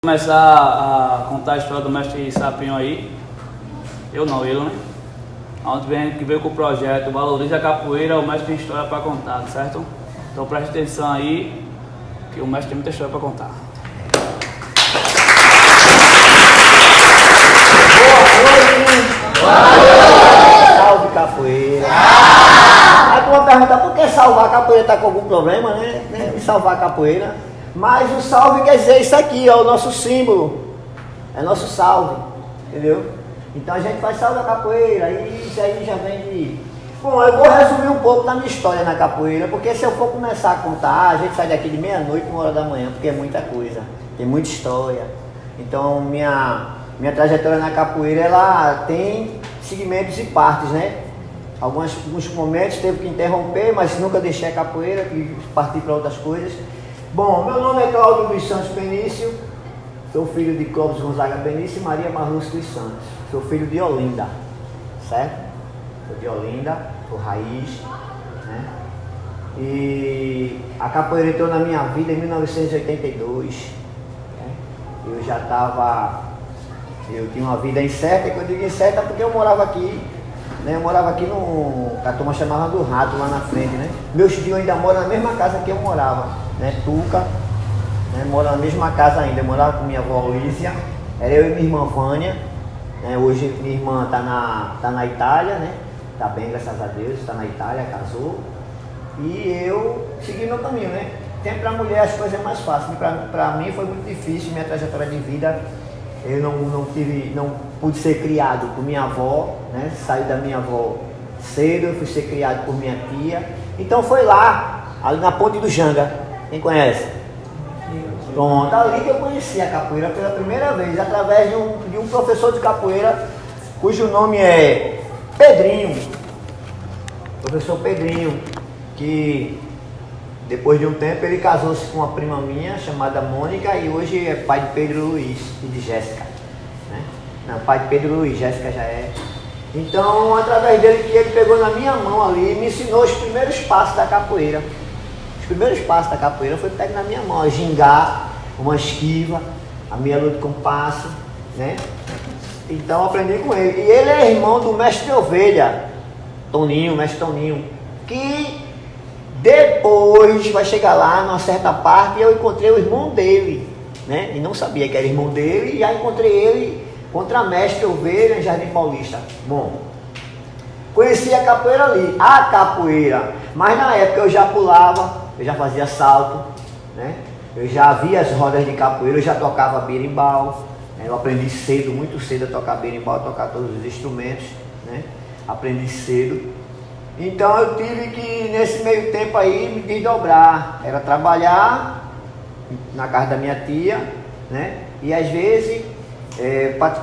Começar a contar a história do mestre Sapinho aí. Eu não, ele, né? Onde que veio com o projeto Valorize a Capoeira, o mestre tem história para contar, certo? Então preste atenção aí, que o mestre tem muita história para contar. Boa noite! Salve capoeira! Aí tu vai perguntar por que salvar a capoeira está com algum problema, né? Salvar a capoeira. Mas o salve quer dizer isso aqui, ó, o nosso símbolo. É nosso salve, entendeu? Então a gente faz salve a capoeira, e isso aí já vem de... Bom, eu vou resumir um pouco da minha história na capoeira, porque se eu for começar a contar, a gente sai daqui de meia-noite, 1h da manhã, porque é muita coisa, tem muita história. Então minha trajetória na capoeira, ela tem segmentos e partes, né? Alguns momentos teve que interromper, mas nunca deixei a capoeira e partir para outras coisas. Bom, meu nome é Cláudio dos Santos Benício, sou filho de Clóvis Gonzaga Benício e Maria Marlúcio dos Santos. Sou filho de Olinda, certo? Sou de Olinda, sou raiz, né? E a capoeira entrou na minha vida em 1982, né? Eu tinha uma vida incerta, e quando eu digo incerta porque eu morava aqui, né? Eu morava aqui a turma chamava do Rato, lá na frente, né? Meus tios ainda moram na mesma casa que eu morava, né? Tuca, né? Mora na mesma casa ainda. Eu morava com minha avó Lícia, era eu e minha irmã Vânia, né? Hoje minha irmã tá na Itália, né? Tá bem, graças a Deus, tá na Itália, casou. E eu segui meu caminho, né? Sempre pra mulher as coisas é mais fáceis. Pra mim foi muito difícil minha trajetória de vida. Eu não pude ser criado por minha avó, né? Saí da minha avó cedo, eu fui ser criado por minha tia. Então foi lá, ali na Ponte do Janga. Quem conhece? Pronto, ali que eu conheci a capoeira pela primeira vez, através de um professor de capoeira, cujo nome é Pedrinho. Professor Pedrinho, que depois de um tempo ele casou-se com uma prima minha chamada Mônica e hoje é pai de Pedro Luiz e de Jéssica, né? Não, pai de Pedro Luiz, Jéssica já é. Então, através dele, que ele pegou na minha mão ali e me ensinou os primeiros passos da capoeira. Os primeiros passos da capoeira foi pegar na minha mão, a gingar, uma esquiva, a meia lua de compasso, né? Então aprendi com ele. E ele é irmão do mestre Ovelha, Toninho, mestre Toninho, que depois vai chegar lá numa certa parte e eu encontrei o irmão dele, né? E não sabia que era irmão dele, e aí encontrei ele contra mestre Ovelha em Jardim Paulista. Bom, conheci a capoeira ali, a capoeira, mas na época eu já pulava, eu já fazia salto, né? Eu já via as rodas de capoeira, eu já tocava berimbau, né? Eu aprendi cedo, muito cedo a tocar berimbau, a tocar todos os instrumentos, né? Aprendi cedo. Então eu tive que, nesse meio tempo aí, me desdobrar. Era trabalhar na casa da minha tia, né? E às vezes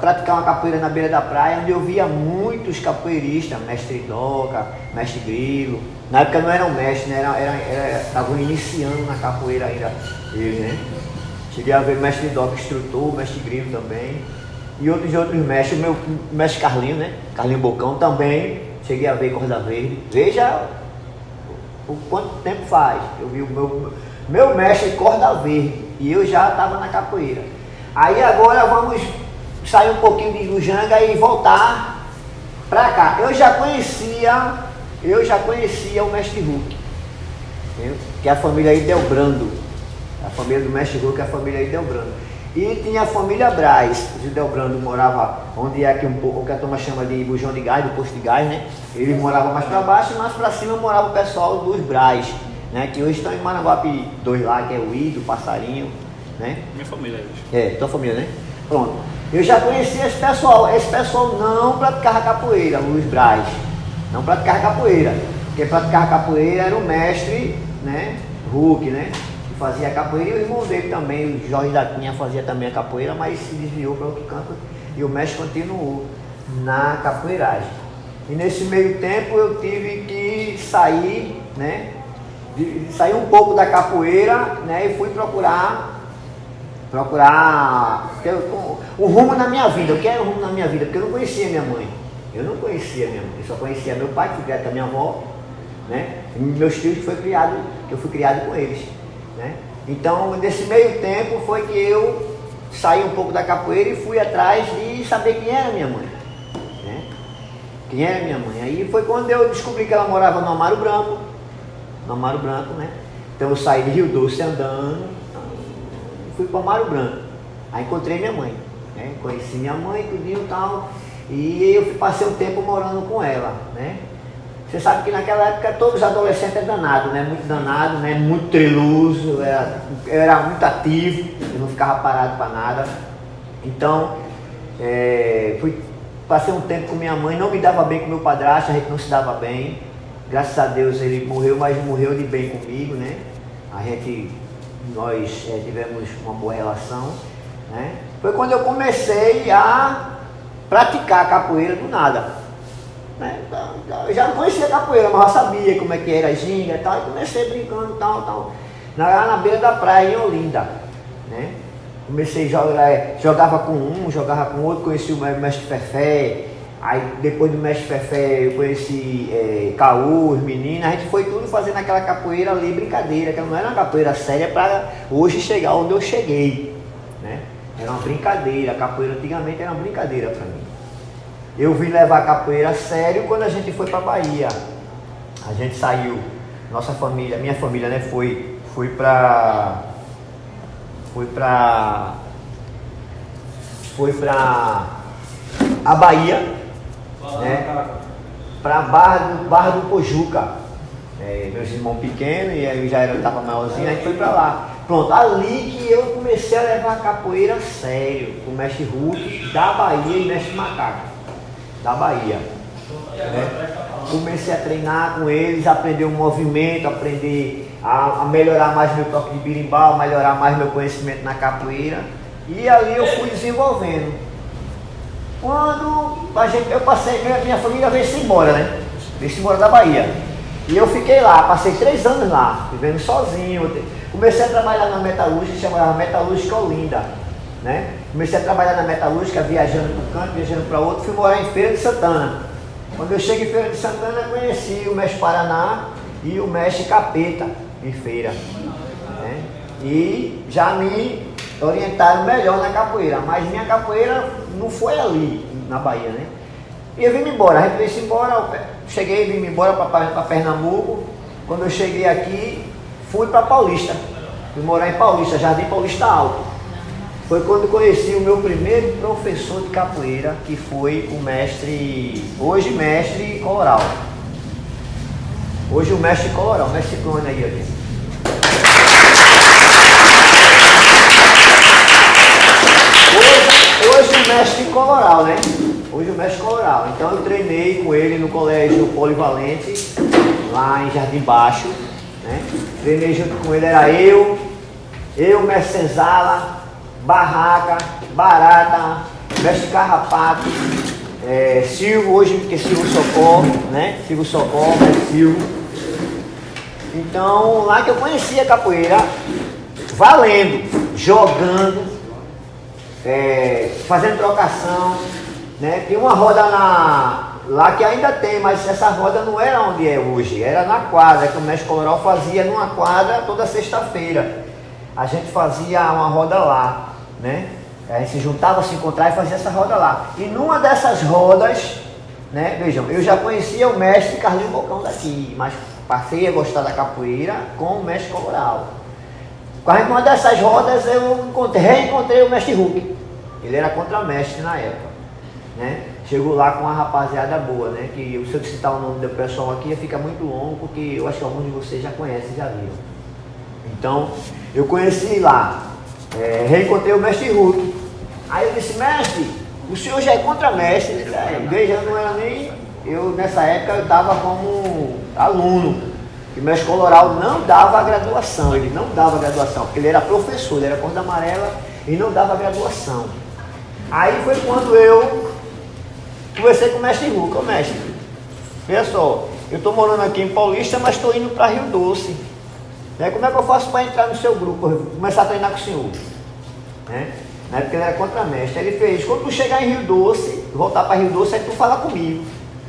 praticar uma capoeira na beira da praia, onde eu via muitos capoeiristas, mestre Doca, mestre Grilo. Na época não eram mestres, né? Estavam iniciando na capoeira ainda, eles, né? Cheguei a ver mestre Doca, instrutor, mestre Grilo também. E outros mestres, o mestre Carlinho, né? Carlinho Bocão também. Cheguei a ver Corda Verde. Veja o quanto tempo faz. Eu vi o meu mestre Corda Verde e eu já estava na capoeira. Aí agora vamos sair um pouquinho de Lujanga e voltar para cá. Eu já conhecia o mestre Hulk, que é a família Idelbrando. A família do mestre Hulk é a família Idelbrando. E tinha a família Braz. O Idelbrando morava onde é o que a turma chama de bujão de gás, do posto de gás, né? Ele morava mais para baixo e mais para cima morava o pessoal dos Braz, né? Que hoje estão em Managuape 2 lá, que é o Ido, o Passarinho, né? Minha família hoje. É, tua família, né? Pronto. Eu já conhecia esse pessoal. Esse pessoal não praticava capoeira, os Braz. Não praticava capoeira. Quem praticava capoeira era o mestre, né? Hulk, né? Fazia capoeira, e o irmão dele também, o Jorge da Cunha, fazia também a capoeira, mas se desviou para outro canto e o mestre continuou na capoeiragem. E nesse meio tempo eu tive que sair, né? Sair um pouco da capoeira, né? E fui procurar um rumo na minha vida. Eu quero um rumo na minha vida, porque eu não conhecia minha mãe. Eu só conhecia meu pai, que fui criado com a minha avó, né? E meus tios que eu fui criado com eles. Né? Então, nesse meio tempo foi que eu saí um pouco da capoeira e fui atrás de saber quem era minha mãe. Né? Quem era minha mãe. Aí foi quando eu descobri que ela morava no Amaro Branco. No Amaro Branco, né? Então eu saí de Rio Doce andando, fui para o Amaro Branco. Aí encontrei minha mãe. Né? Conheci minha mãe, tudinho e tal. E eu passei um tempo morando com ela, né? Você sabe que naquela época todos os adolescentes eram danados, né? Muito danado, né? Muito treloso, eu era muito ativo, eu não ficava parado para nada. Então, passei um tempo com minha mãe, não me dava bem com meu padrasto, a gente não se dava bem. Graças a Deus ele morreu, mas morreu de bem comigo, né? Nós tivemos uma boa relação, né? Foi quando eu comecei a praticar capoeira do nada. Né? Eu já não conhecia capoeira, mas já sabia como é que era a ginga e tal, e comecei brincando tal, na beira da praia em Olinda, né? Comecei a jogava com um, jogava com outro, conheci o mestre Fefé, aí depois do mestre Fefé eu conheci Caú, os meninos, a gente foi tudo fazendo aquela capoeira ali, brincadeira, que não era uma capoeira séria para hoje chegar onde eu cheguei, né? Era uma brincadeira, a capoeira antigamente era uma brincadeira para mim. Eu vim levar a capoeira a sério quando a gente foi para Bahia. A gente saiu, nossa família, minha família, né, foi para a Bahia, né, para Barra do Pojuca. Meus irmãos pequenos, e aí eu estava maiorzinho, a gente foi para lá. Pronto, ali que eu comecei a levar a capoeira a sério, com o mestre Hulk da Bahia e mestre Macaco da Bahia. Né? Comecei a treinar com eles, aprender o movimento, aprender a melhorar mais meu toque de birimbau, melhorar mais meu conhecimento na capoeira. E ali eu fui desenvolvendo. Quando eu passei, minha família veio-se embora, né? Veio-se embora da Bahia. E eu fiquei lá, passei 3 anos lá, vivendo sozinho. Comecei a trabalhar na metalúrgica, que chamava Metalúrgica Olinda. Né? Comecei a trabalhar na metalúrgica, viajando para um canto, viajando para outro, fui morar em Feira de Santana. Quando eu cheguei em Feira de Santana, conheci o mestre Paraná e o mestre Capeta em Feira. Né? E já me orientaram melhor na capoeira, mas minha capoeira não foi ali, na Bahia, né? E eu vim embora, a gente veio embora, cheguei, vim embora para Pernambuco. Quando eu cheguei aqui, fui para Paulista, fui morar em Paulista, Jardim Paulista Alto. Foi quando conheci o meu primeiro professor de capoeira, que foi o mestre, hoje mestre Coloral. Hoje o mestre Coloral, o mestre Clone aí, aqui. Hoje o mestre Coloral, né? Hoje o mestre Coloral. Então eu treinei com ele no colégio Polivalente, lá em Jardim Baixo, né? Treinei junto com ele, era eu, mestre Senzala, Barraca, Barata, mestre Carrapato, Silvio, hoje que é Silvio Socorro, né? Silvio Socorro, Silvio. Então, lá que eu conheci a capoeira, valendo, jogando, fazendo trocação, né? Tem uma roda lá que ainda tem, mas essa roda não era onde é hoje, era na quadra, que o mestre Coloral fazia numa quadra toda sexta-feira. A gente fazia uma roda lá, né? A gente se juntava, se encontrava e fazia essa roda lá. E numa dessas rodas, né? Vejam, eu já conhecia o mestre Carlinhos Bocão daqui, mas passei a gostar da capoeira com o mestre Coloral. Numa dessas rodas eu reencontrei o mestre Hulk. Ele era contramestre na época, né? Chegou lá com uma rapaziada boa, né? Que se eu citar o nome do pessoal aqui fica muito longo, porque eu acho que alguns de vocês já conhecem, já viram. Então, eu conheci lá, reencontrei o mestre Hulk. Aí eu disse, mestre, o senhor já é contramestre? Ele disse, veja, não era nem... Eu, nessa época, eu estava como aluno. E o mestre Coloral não dava a graduação, ele não dava a graduação, porque ele era professor, ele era corda amarela e não dava a graduação. Aí foi quando eu conversei com o mestre Hulk. Ô mestre, veja só, eu estou morando aqui em Paulista, mas estou indo para Rio Doce. Né? Como é que eu faço para entrar no seu grupo, começar a treinar com o senhor? Né? Na época ele era contramestre. Ele fez, quando tu chegar em Rio Doce, voltar para Rio Doce, aí tu fala comigo.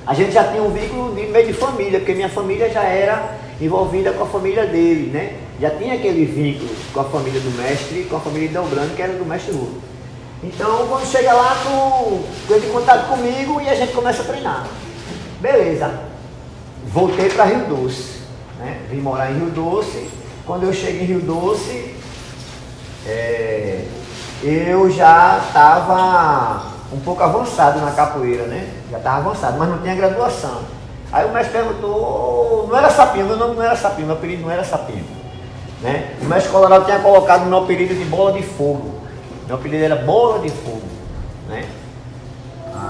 A gente já tinha um vínculo de meio de família, porque minha família já era envolvida com a família dele, né? Já tinha aquele vínculo com a família do mestre, com a família de Delbrando, que era do mestre Hugo. Então, quando chega lá, tu entra em contato comigo e a gente começa a treinar. Beleza. Voltei para Rio Doce, né? Vim morar em Rio Doce. Quando eu cheguei em Rio Doce, eu já estava um pouco avançado na capoeira, né? Já estava avançado, mas não tinha graduação. Aí o mestre perguntou, não era Sapinho, meu nome não era Sapinho, meu apelido não era Sapinho, né? O mestre Colorado tinha colocado meu apelido de Bola de Fogo. Meu apelido era Bola de Fogo, né?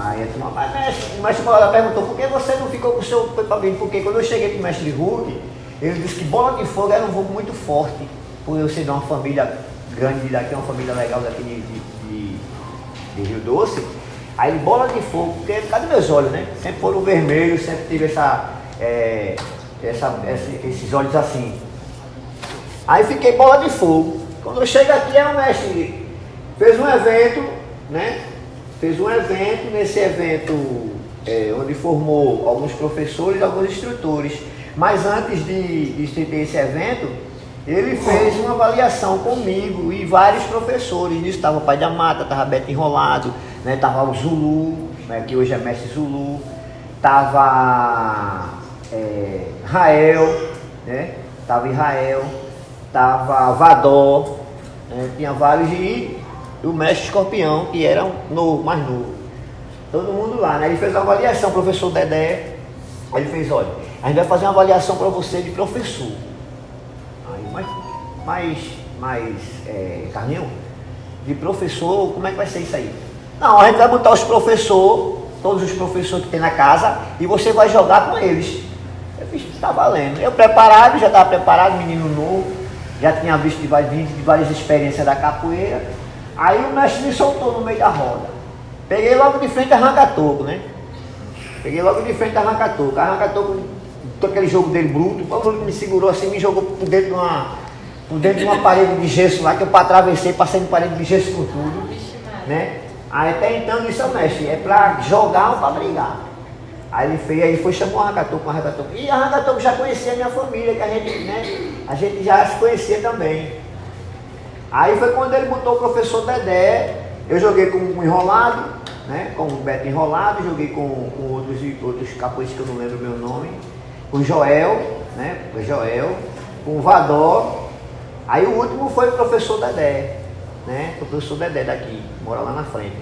Aí eu disse, mas o mestre Colorado perguntou, por que você não ficou com o seu apelido? Porque quando eu cheguei para o mestre Hulk, ele disse que Bola de Fogo era um vulgo muito forte, por eu ser de uma família grande daqui, uma família legal daqui de Rio Doce. Aí Bola de Fogo, porque é por causa dos meus olhos, né? Sempre foram vermelhos, sempre tive esses olhos assim. Aí fiquei Bola de Fogo. Quando eu chego aqui, o mestre fez um evento, né? Fez um evento, nesse evento onde formou alguns professores, alguns instrutores. Mas antes de ter esse evento, ele fez uma avaliação comigo e vários professores. Nisso estava o Pai da Mata, estava Beto Enrolado, né? Estava o Zulu, né? Que hoje é mestre Zulu, estava Rael, né? Estava Israel, estava Vadó, né? Tinha vários, e o mestre Escorpião, que era mais novo. Todo mundo lá, né? Ele fez uma avaliação, o professor Dedé. Aí ele fez, olha, a gente vai fazer uma avaliação para você de professor. Aí, Carlinhos, de professor, como é que vai ser isso aí? Não, a gente vai botar os professores, todos os professores que tem na casa, e você vai jogar com eles. Eu fiz, tá valendo. Eu preparado, já estava preparado, menino novo, já tinha visto de várias experiências da capoeira. Aí o mestre me soltou no meio da roda. Peguei logo de frente a arranca-toco, né? Peguei logo de frente a arranca-toco. Arranca-toco, aquele jogo dele bruto, quando ele me segurou assim, me jogou por dentro de uma parede de gesso lá, que eu atravessei, passei de parede de gesso com tudo, né? Aí até então disse ao mestre, é pra jogar ou pra brigar? Aí ele fez, aí foi, chamou o arranca-toco. E o arranca-toco já conhecia a minha família, que a gente já se conhecia também. Aí foi quando ele botou o professor Dedé, eu joguei com o Enrolado, né? Com o Beto Enrolado, joguei com outros capoeiristas que eu não lembro o meu nome, com o Joel, né? Com o Vadó. Aí o último foi o professor Dedé, né? O professor Dedé daqui, mora lá na frente.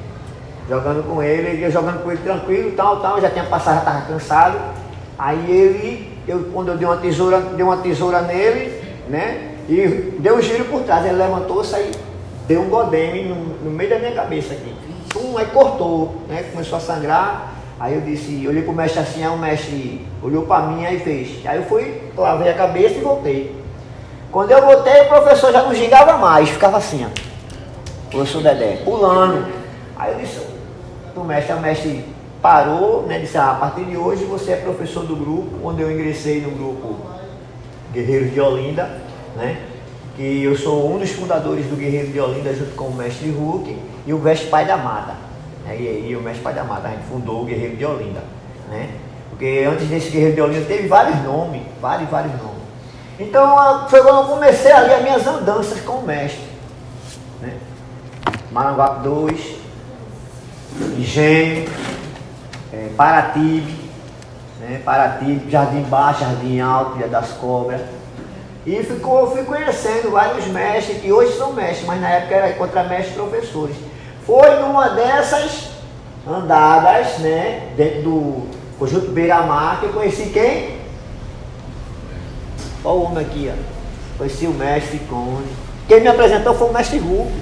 Jogando com ele, ia jogando com ele tranquilo, tal, já tinha passado, já estava cansado. Aí quando eu dei uma tesoura nele, né? E deu um giro por trás, ele levantou, saiu, deu um godeme no meio da minha cabeça aqui. Aí cortou, né? Começou a sangrar. Aí eu disse, olhei pro mestre assim, aí o mestre olhou para mim, aí fez. Aí eu fui, lavei a cabeça e voltei. Quando eu voltei, o professor já não gingava mais, ficava assim, ó. O professor Dedé, pulando. Aí eu disse, o mestre parou, né? Disse, a partir de hoje você é professor do grupo, onde eu ingressei no grupo Guerreiros de Olinda, né? Que eu sou um dos fundadores do Guerreiro de Olinda, junto com o mestre Hulk e o mestre Pai da Mata. E o mestre Pai da Mata, a gente fundou o Guerreiro de Olinda, né? Porque antes desse Guerreiro de Olinda teve vários nomes, vários nomes. Então foi quando eu comecei ali as minhas andanças com o mestre, né? Maranguape 2, Engenho, Paratibe, né? Paratibe, Jardim Baixo, Jardim Alto, Ilha das Cobras. E fui conhecendo vários mestres, que hoje são mestres, mas na época era contramestres e professores. Foi numa dessas andadas, né, dentro do Conjunto Beira-Mar, que eu conheci quem? Olha o homem aqui, ó. Conheci o mestre Cone. Quem me apresentou foi o mestre Hulk.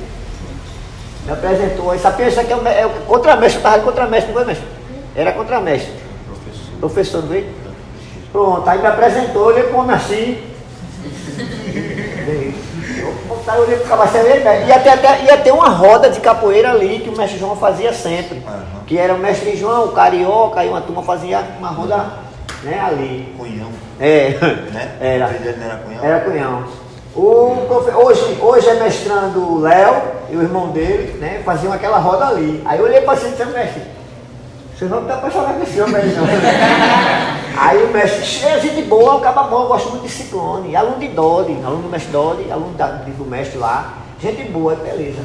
Me apresentou. Essa pensa que é o contramestre, eu estava de contramestre, não foi, mestre? Era contramestre. Professor, não veio? Pronto, aí me apresentou, olhei para o homem assim. Eu olhei para o cabaceiro, ia ter uma roda de capoeira ali que o mestre João fazia sempre. Que era o mestre João, o Carioca, e uma turma fazia uma roda, né, ali. Cunhão. Né? Era. Era Cunhão? Era Cunhão. Hoje é mestrando o Léo e o irmão dele, né? Faziam aquela roda ali. Aí eu olhei para cima e disse, mestre, vocês não estão para jogar com esse homem aí não. Aí o mestre, é gente boa, o caba bom, eu gosto muito de Ciclone, aluno de Dodi, aluno do mestre Dodi, aluno do mestre lá, gente boa, beleza.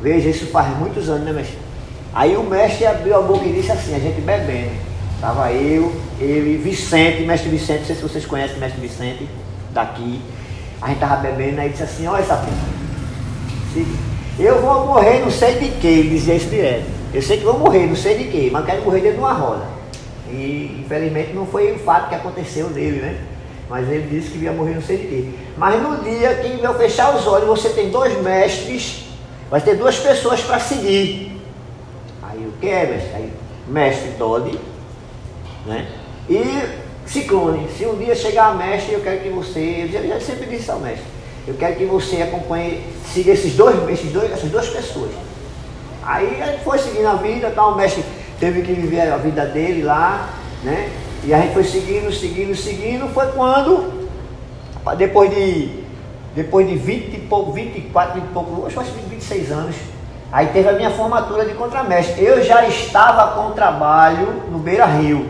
Veja, isso faz muitos anos, né, mestre? Aí o mestre abriu a boca e disse assim, a gente bebendo. Tava eu, ele, Vicente, mestre Vicente, não sei se vocês conhecem o mestre Vicente, daqui. A gente tava bebendo, aí disse assim, olha essa filha, eu vou morrer não sei de que, ele dizia isso direto. Eu sei que vou morrer, não sei de que, mas quero morrer dentro de uma roda. E infelizmente não foi o fato que aconteceu dele, né? Mas ele disse que ia morrer não sei de que. Mas no dia que eu fechar os olhos, você tem 2 mestres, vai ter 2 pessoas para seguir. Aí o que é, mestre? Aí, mestre Dodi, né? E Ciclone, se um dia chegar a mestre, eu quero que você, eu já sempre disse ao mestre, eu quero que você acompanhe, siga essas 2 pessoas. Aí a gente foi seguindo a vida, tá? O mestre teve que viver a vida dele lá, né? E a gente foi seguindo, foi quando, depois de 20 e pouco, 24 e pouco, acho que 26 anos, aí teve a minha formatura de contramestre. Eu já estava com trabalho no Beira Rio.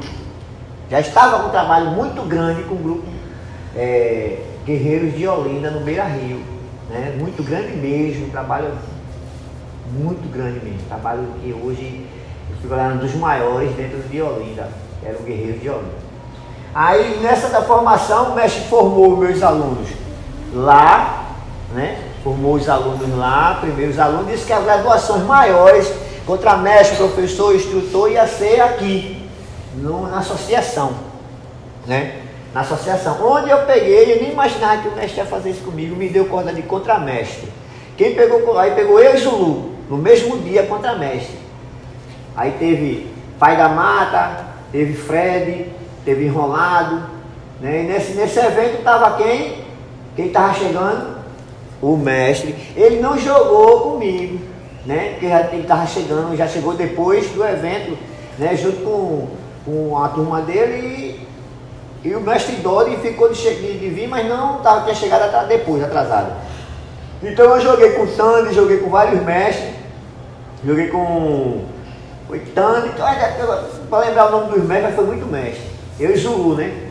Já estava com um trabalho muito grande com o grupo Guerreiros de Olinda no Beira Rio, né? Muito grande mesmo, trabalho muito grande mesmo, trabalho que hoje eu fico lá um dos maiores dentro de Olinda, era o Guerreiro de Olinda. Aí nessa da formação o mestre formou meus alunos lá, né? Formou os alunos lá, primeiros alunos, disse que as graduações maiores, contramestre, professor, instrutor, ia ser aqui, na associação, né? Na associação, onde eu peguei, eu nem imaginava que o mestre ia fazer isso comigo, me deu corda de contramestre. Quem pegou, aí pegou eu e Zulu, no mesmo dia contramestre. Aí teve Pai da Mata, teve Fred, teve Enrolado, né? E nesse evento estava quem? Quem estava chegando? O mestre. Ele não jogou comigo, né? Porque ele estava chegando, já chegou depois do evento, né? Junto com a turma dele e o mestre Dodi ficou de vir, mas não tinha chegado depois, atrasado. Então eu joguei com o Tandy, joguei com vários mestres, joguei com o Tandy, para lembrar o nome dos mestres, mas foi muito mestre. Eu e Zulu, né?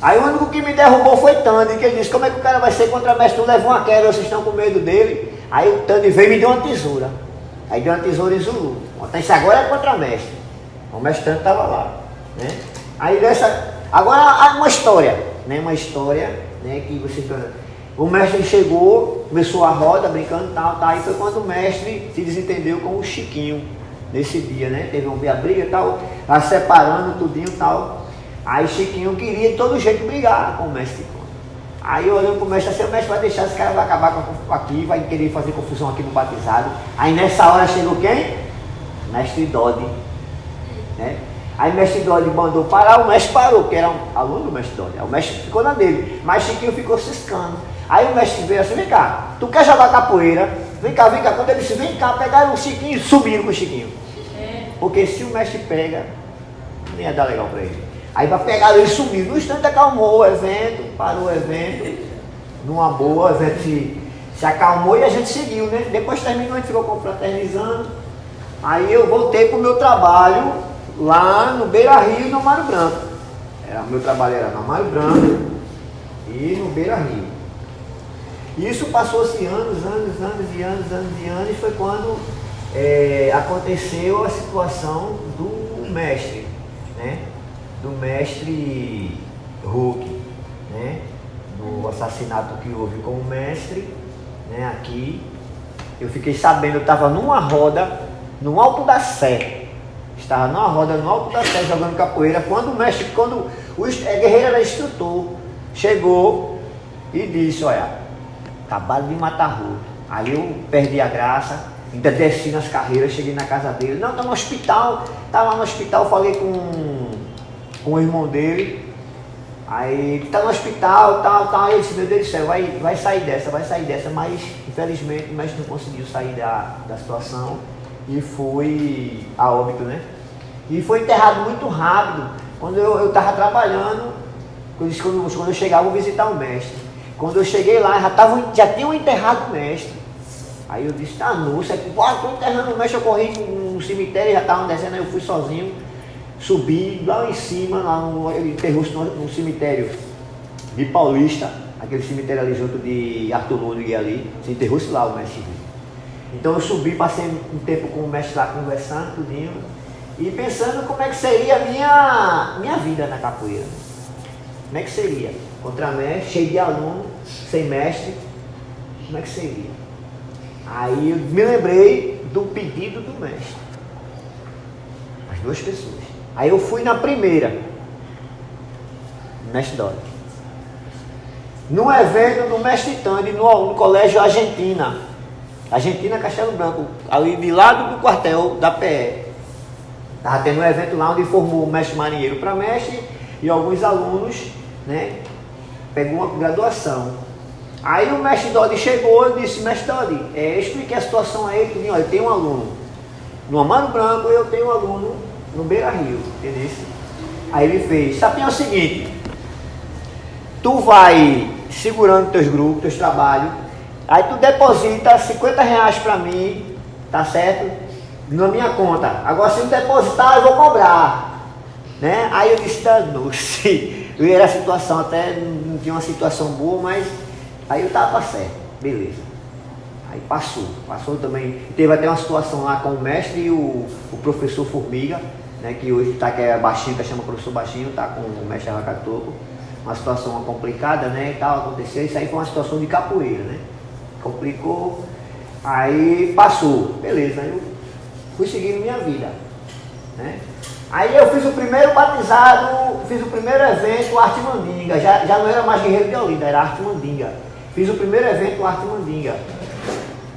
Aí o único que me derrubou foi Tandy, que ele disse, como é que o cara vai ser contramestre? Tu levou uma queda, vocês estão com medo dele. Aí o Tandy veio e me deu uma tesoura. Aí deu uma tesoura em Zulu. Então isso agora é contramestre. O mestre Tandy estava lá, né? Aí agora uma história, né? Uma história, né? Que você... O mestre chegou, começou a roda, brincando, tal, aí foi quando o mestre se desentendeu com o Chiquinho, nesse dia, né? Teve uma briga e tal, lá separando tudinho e tal. Aí Chiquinho queria de todo jeito brigar com o mestre. Aí olhando pro mestre assim, o mestre vai deixar, esse cara vai acabar aqui, vai querer fazer confusão aqui no batizado. Aí nessa hora chegou quem? Mestre Dodi, né? Aí o mestre Dodi mandou parar, o mestre parou, que era um aluno do mestre Dodi. Aí o mestre ficou na dele, mas Chiquinho ficou ciscando. Aí o mestre veio assim, vem cá, tu quer jogar capoeira? Vem cá, quando ele disse, vem cá, pegaram o Chiquinho e subiram com o Chiquinho. Porque se o mestre pega, nem ia dar legal pra ele. Aí pegaram ele e subiram, no instante acalmou o evento, parou o evento, numa boa, o evento se acalmou e a gente seguiu, né? Depois terminou, a gente ficou confraternizando. Aí eu voltei pro meu trabalho lá no Beira Rio e no Mário Branco. Meu trabalho era no Mário Branco e no Beira Rio. Isso passou-se anos e foi quando aconteceu a situação do mestre, né? Do mestre Hulk, né? Do assassinato que houve com o mestre, né? Aqui, eu fiquei sabendo, eu estava numa roda no Alto da Sé, estava numa roda no Alto da Sé jogando capoeira, quando o guerreiro era instrutor, chegou e disse, olha, acabaram de matar Hulk. Aí eu perdi a graça, ainda desci nas carreiras, cheguei na casa dele, não, tá no hospital, tá lá no hospital, falei com o irmão dele, aí tá no hospital, tal, eu disse, meu Deus do céu, vai sair dessa, mas infelizmente o mestre não conseguiu sair da situação e foi a óbito, né? E foi enterrado muito rápido, quando eu estava trabalhando, quando eu chegava eu vou visitar o mestre. Quando eu cheguei lá, já tinham enterrado o mestre. Aí eu disse, tá, nossa, estou enterrando o mestre, eu corri no cemitério, já estavam descendo, aí eu fui sozinho. subi lá em cima, ele enterrou-se no cemitério de Paulista, aquele cemitério ali junto de Arthur Nunes ali, se enterrou-se lá o mestre. Então eu subi, passei um tempo com o mestre lá conversando, tudinho, e pensando como é que seria a minha vida na capoeira. Como é que seria? Contramestre, cheio de aluno, sem mestre, como é que seria? Aí eu me lembrei do pedido do mestre. As duas pessoas. Aí eu fui na primeira, mestre Dória. Num evento do mestre Tande, no colégio Argentina Castelo Branco, ali de lado do quartel da PE. Estava tendo um evento lá onde formou o mestre marinheiro para mestre e alguns alunos, né? Pegou uma graduação. Aí o mestre Dodi chegou e disse: mestre Dodi, expliquei a situação a ele, olha, eu tenho um aluno no Amaro Branco e eu tenho um aluno no Beira Rio, entendeu? Aí ele fez: Sapinho, é o seguinte, tu vai segurando teus grupos, teus trabalhos, aí tu deposita R$50 para mim, tá certo? Na minha conta. Agora se não depositar eu vou cobrar, né? Aí eu disse: danou-se. Era a situação, até não tinha uma situação boa, mas aí eu tava certo, beleza. Aí passou também. Teve até uma situação lá com o mestre e o professor Formiga, né, que hoje tá, que é baixinho, que chama professor baixinho, tá com o mestre Arracatoco. Uma situação complicada, né, e tal, aconteceu. Isso aí foi uma situação de capoeira, né? Complicou, aí passou, beleza. Aí eu fui seguindo minha vida, né? Aí eu fiz o primeiro batizado, fiz o primeiro evento Arte Mandinga, já não era mais Guerreiro de Olinda, era Arte Mandinga. Fiz o primeiro evento Arte Mandinga,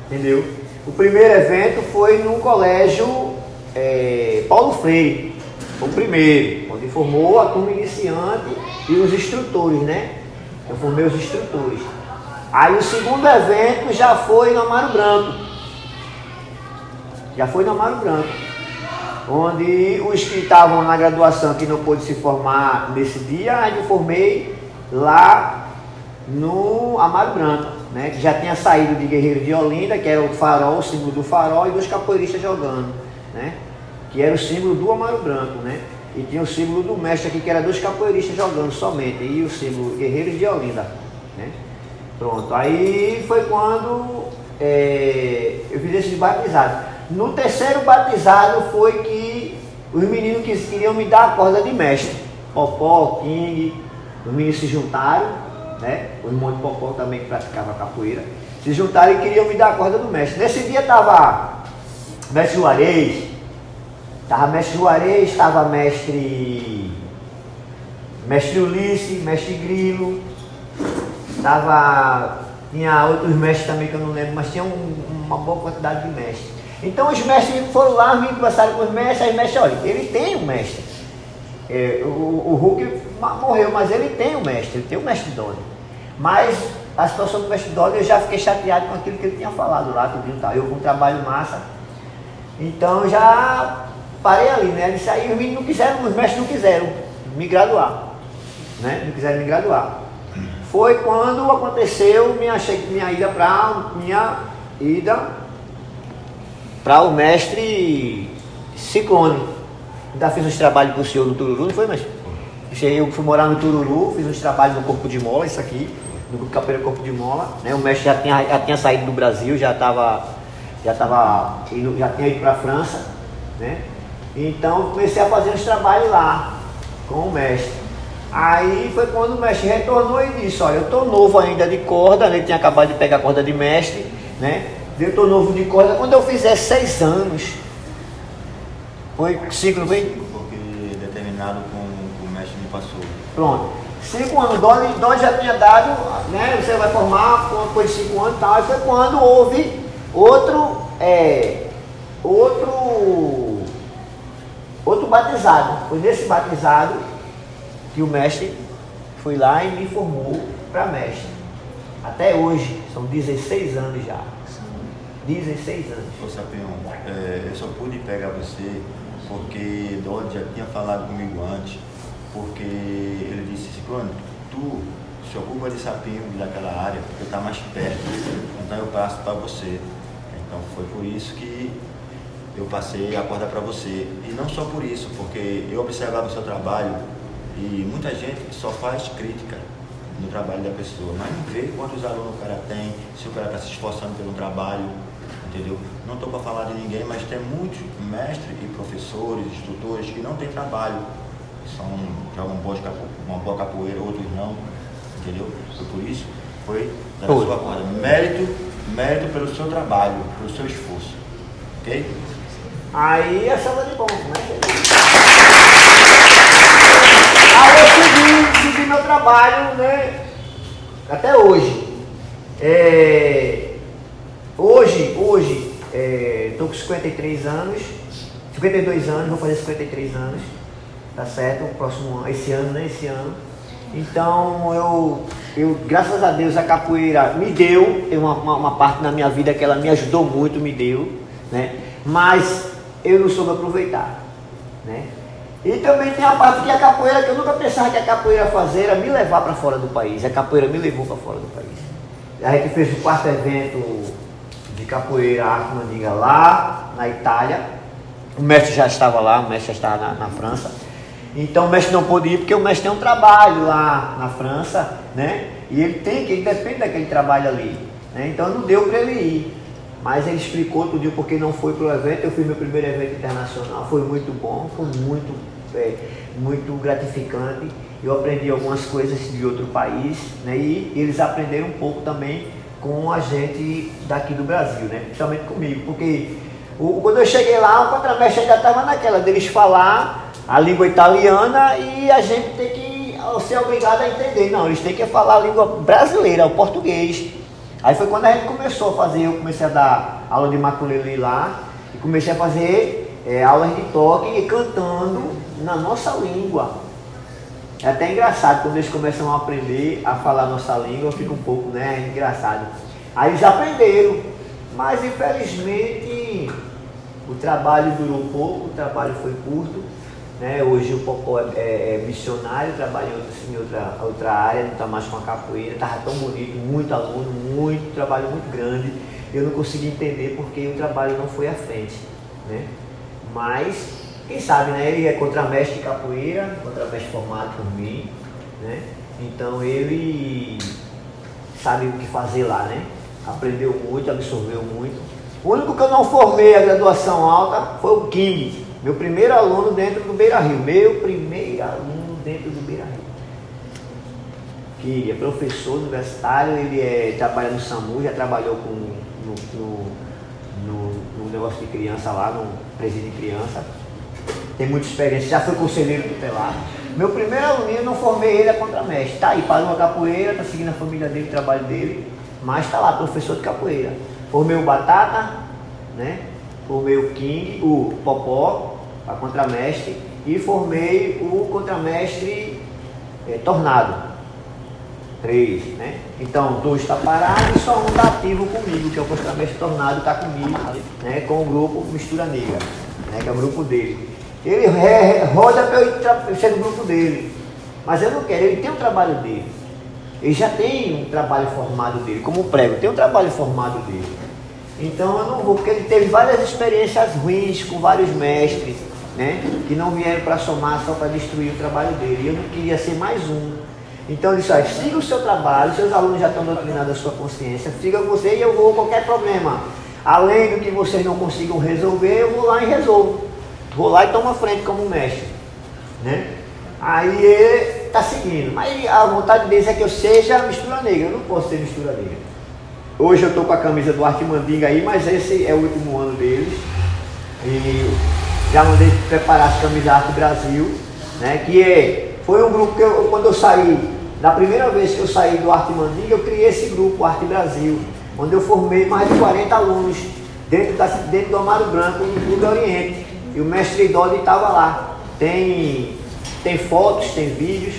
entendeu? O primeiro evento foi num colégio Paulo Freire, foi o primeiro, onde formou a turma iniciante e os instrutores, né? Eu formei os instrutores. Aí o segundo evento já foi no Amaro Branco, onde os que estavam na graduação que não pôde se formar nesse dia, aí eu formei lá no Amaro Branco, né? Que já tinha saído de Guerreiro de Olinda, que era o farol, o símbolo do farol, e dos capoeiristas jogando, né? Que era o símbolo do Amaro Branco, né? E tinha o símbolo do mestre aqui, que era dos capoeiristas jogando somente, e o símbolo Guerreiros de Olinda, né? Pronto, aí foi quando eu fiz esses batizados. No terceiro batizado foi que os meninos que queriam me dar a corda de mestre, Popó, King, os meninos se juntaram, né? O irmão de Popó também que praticava capoeira, se juntaram e queriam me dar a corda do mestre. Nesse dia estava mestre Juarez, estava mestre Ulisses, mestre Grilo, tinha outros mestres também que eu não lembro, mas tinha uma boa quantidade de mestres. Então os mestres foram lá, me conversaram com os mestres, aí os mestres, olha, ele tem um mestre. O Hulk morreu, mas ele tem um mestre, ele tem o mestre Dodi. Mas a situação do mestre Dodi, eu já fiquei chateado com aquilo que ele tinha falado lá, tudo tal. Eu com um trabalho massa. Então já parei ali, né? Disse aí, os meninos não quiseram, os mestres não quiseram me graduar, né? Não quiseram me graduar. Foi quando aconteceu minha ida para o mestre Ciclone. Ainda fiz uns trabalhos com o senhor no Tururu, não foi, mestre? Eu fui morar no Tururu, fiz uns trabalhos no Corpo de Mola, isso aqui, no Grupo Capoeira Corpo de Mola, né? O mestre já tinha saído do Brasil, já tinha ido para a França, né? Então comecei a fazer uns trabalhos lá com o mestre. Aí foi quando o mestre retornou e disse: olha, eu estou novo ainda de corda, né? Ele tinha acabado de pegar a corda de mestre, né? Eu estou novo de corda, quando eu fizer 6 anos, foi 5, não foi? Porque determinado com o mestre me passou. Pronto, 5 anos, Dodi já tinha dado, né? Você vai formar depois de 5 anos e tal, e foi quando houve outro batizado. Foi nesse batizado que o mestre foi lá e me formou para mestre. Até hoje, são 16 anos já. 16 anos. Ô Sapinho, eu só pude pegar você porque Dodi já tinha falado comigo antes, porque ele disse: Ciclone, tu se ocupa de Sapinho daquela área, porque está mais perto, então eu passo para você. Então foi por isso que eu passei a corda para você. E não só por isso, porque eu observava o seu trabalho e muita gente só faz crítica no trabalho da pessoa, mas não vê quantos alunos o cara tem, se o cara está se esforçando pelo trabalho, entendeu? Não estou para falar de ninguém, mas tem muitos mestres e professores, instrutores que não têm trabalho, jogam uma boa capoeira, outros não, entendeu? Por isso, foi da sua corda. Mérito pelo seu trabalho, pelo seu esforço, ok? Aí é salva de bom, né? Aí eu segui meu trabalho, né? Até hoje. Hoje, estou com 53 anos, 52 anos, vou fazer 53 anos, tá certo? Esse ano, né? Esse ano. Então, eu graças a Deus, a capoeira me deu, tem uma parte na minha vida que ela me ajudou muito, me deu, né? Mas eu não soube aproveitar, né? E também tem a parte que a capoeira, que eu nunca pensava que a capoeira fazer era me levar para fora do país. A capoeira me levou para fora do país. A gente fez o 4º evento de capoeira arte mandinga lá na Itália. O mestre já estava lá, o mestre já estava na França. Então o mestre não pôde ir porque o mestre tem um trabalho lá na França, né? E ele depende daquele trabalho ali, né? Então não deu para ele ir. Mas ele explicou tudo porque não foi para o evento. Eu fiz meu primeiro evento internacional, foi muito bom, foi muito gratificante. Eu aprendi algumas coisas de outro país, né? E eles aprenderam um pouco também com a gente daqui do Brasil, né? Principalmente comigo, porque quando eu cheguei lá, o contramestre ainda estava naquela deles falar a língua italiana e a gente tem que ser obrigado a entender. Não, eles têm que falar a língua brasileira, o português. Aí foi quando a gente começou a fazer, eu comecei a dar aula de maculelê lá e comecei a fazer aulas de toque e cantando na nossa língua. É até engraçado, quando eles começam a aprender a falar a nossa língua, fica um pouco, né, engraçado. Aí eles aprenderam, mas infelizmente o trabalho durou pouco, o trabalho foi curto, né? Hoje o Popó é missionário, trabalha em outra área, não está mais com a capoeira, estava tão bonito, muito aluno, trabalho muito grande. Eu não consegui entender porque o trabalho não foi à frente, né? Mas, quem sabe, né? Ele é contramestre de capoeira, contramestre formado por mim, né? Então ele sabe o que fazer lá, né? Aprendeu muito, absorveu muito. O único que eu não formei a graduação alta foi o King, meu primeiro aluno dentro do Beira Rio. King é professor universitário, ele trabalha no SAMU, já trabalhou no negócio de criança lá, no presídio de criança. Tem muita experiência, já foi conselheiro tutelar. Meu primeiro aluno, eu não formei ele a contramestre. Tá aí, parou a capoeira, tá seguindo a família dele, o trabalho dele, mas tá lá, professor de capoeira. Formei o Batata, né? Formei o King, o Popó, a contramestre, e formei o contramestre Tornado. 3, né? Então, 2 está parado e só um está ativo comigo, que é o contramestre Tornado, está comigo, né? Com o grupo Mistura Negra, né? Que é o grupo dele. Ele roda para eu ser do grupo dele, mas eu não quero, ele tem um trabalho dele. Ele já tem um trabalho formado dele, como prego, tem um trabalho formado dele. Então eu não vou, porque ele teve várias experiências ruins com vários mestres, né? Que não vieram para somar só para destruir o trabalho dele. E eu não queria ser mais um. Então ele disse, olha, siga o seu trabalho, seus alunos já estão doutrinados a sua consciência, siga você e eu vou qualquer problema. Além do que vocês não consigam resolver, eu vou lá e resolvo. Vou lá e tomo a frente como mestre, né? Aí ele está seguindo, mas a vontade deles é que eu seja mistura negra, eu não posso ser mistura negra. Hoje eu estou com a camisa do Arte Mandinga aí, mas esse é o último ano deles. E já mandei preparar as camisas Arte Brasil, né? Foi um grupo que quando eu saí, na primeira vez que eu saí do Arte Mandinga, eu criei esse grupo, Arte Brasil, onde eu formei mais de 40 alunos dentro do Amaro Branco, no Clube Oriente. E o mestre Dodi estava lá. Tem fotos, tem vídeos,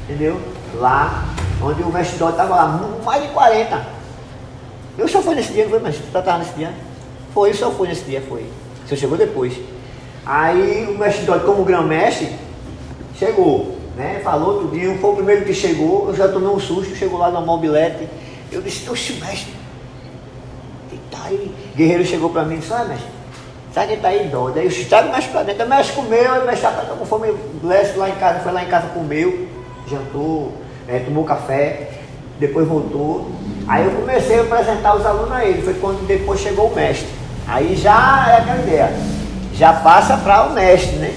entendeu? Lá, onde o mestre Dodi estava lá, mais de 40. Eu só fui nesse dia, não foi, mas tu estava nesse dia? Foi, eu só fui nesse dia, foi. Você chegou depois. Aí o mestre Dodi, como grão-mestre, chegou, né? Falou tudinho, foi o primeiro que chegou, eu já tomei um susto, chegou lá no mobilete. Eu disse, oxe, mestre. E tá aí. Guerreiro chegou para mim e disse, olha, mestre, Sai que tá aí doido. Aí o Thiago mexe pra dentro, mexe comeu, aí mexe tá com fome, Lécio lá em casa, foi lá em casa, comeu, jantou, tomou café, depois voltou. Aí eu comecei a apresentar os alunos a ele, foi quando depois chegou o mestre. Aí já é aquela ideia, já passa para o mestre, né?